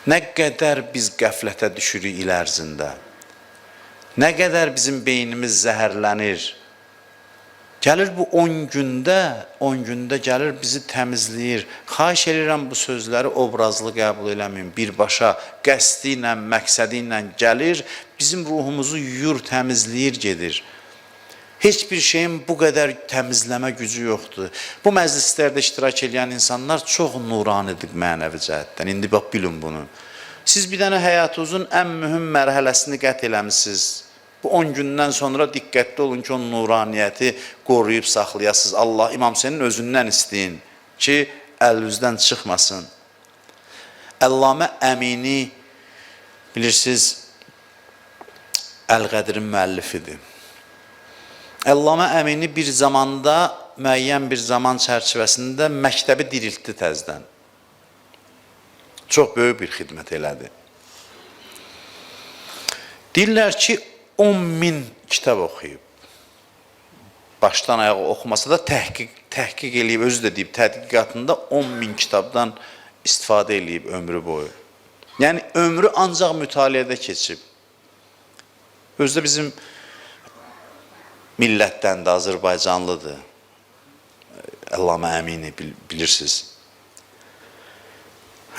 Nə qədər biz qəflətə düşürük il ərzində. Nə qədər bizim beynimiz zəhərlənir. Gəlir bu 10 gündə gəlir bizi təmizləyir. Xahiş edirəm bu sözləri obrazlı qəbul eləməyin. Birbaşa qəsdi ilə, məqsədi ilə gəlir, bizim ruhumuzu yuyur, təmizləyir, gedir. Heç bir şeyin bu qədər təmizləmə gücü yoxdur. Bu məclislərdə iştirak edən insanlar çox nuranidir mənəvi cəhətdən. İndi bax, bilin bunu. Siz bir dənə həyatınızın ən mühüm mərhələsini qət eləmişsiniz. Bu 10 gündən sonra diqqətli olun ki, o nuraniyyəti qoruyub saxlayasınız. Allah İmam Hüseynin özündən istəyin ki, əlinizdən çıxmasın. Əllamə Əmini, bilirsiniz, Əl-Qədirin müəllifidir. Əllamə Əmini bir zamanda, müəyyən bir zaman çərçivəsində məktəbi diriltdi təzdən. Çox böyük bir xidmət elədi. Deyirlər ki, 10.000 kitab oxuyub. Başdan ayağa oxumasa da təhqiq eləyib, özü də deyib, tədqiqatında 10.000 kitabdan istifadə eləyib ömrü boyu. Yəni, ömrü ancaq mütaliədə keçib. Özü də bizim millətdən də Azərbaycanlıdır. Əllamə Əmini bilirsiniz.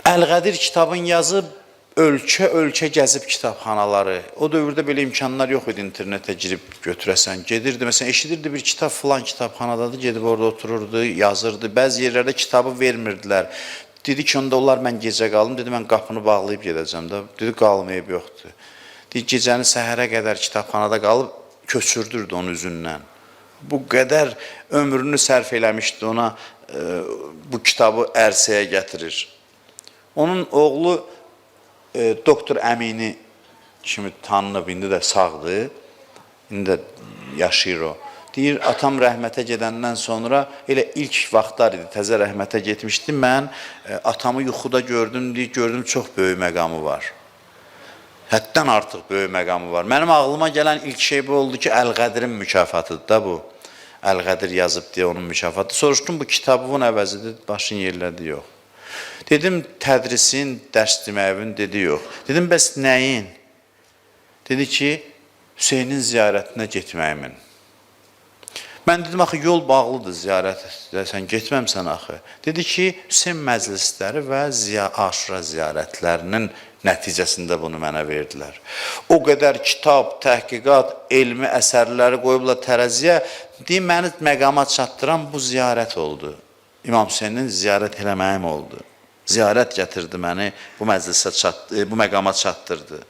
Əl-Qədir kitabın yazıb, ölkə gəzib kitabxanaları. O dövrdə belə imkanlar yox idi, internetə girib götürəsən. Gedirdi, məsələn, eşidirdi bir kitab filan kitabxanadadır, gedib orada otururdu, yazırdı. Bəzi yerlərdə kitabı vermirdilər. Dedi ki, onda onlar mən gecə qalım, dedi, mən qapını bağlayıb gedəcəm də. Dedi, qalmayıb yoxdur. Dedi, gecəni səhərə qədər kitabxanada qalıb, köçürdürdü onun üzündən. Bu qədər ömrünü sərf eləmişdi ona, bu kitabı ərsəyə gətirir. Onun oğlu Doktor Əmini kimi tanınıb, indi də sağdır, indi də yaşayır o. Deyir, atam rəhmətə gedəndən sonra, elə ilk vaxtlar idi, təzə rəhmətə getmişdi, mən atamı yuxuda gördüm, deyir, gördüm, çox böyük məqamı var. Həddən artıq böyük məqamı var. Mənim ağlıma gələn ilk şey bu oldu ki, Əl-Qədirin mükafatıdır da bu. Əl-Qədir yazıb deyə onun mükafatı. Soruşdum, bu kitabın əvəzidir, başın yerlədi, yox. Dedim, tədrisin, dərs deməyivin, dedi, yox. Dedim, bəs nəyin? Dedi ki, Hüseynin ziyarətinə getməyimin. Mən dedim, axı, yol bağlıdır ziyarətə, sən getməmsən axı. Dedi ki, Hüseyn məclisləri və Aşura ziyarətlərinin nəticəsində bunu mənə verdilər. O qədər kitab, təhqiqat, elmi əsərləri qoyublar tərəziyə, deyim, məni məqama çatdıran bu ziyarət oldu. İmam Hüseynin ziyarət eləməyim oldu. Ziyarət gətirdi məni, bu məclisə bu məqama çatdırdı.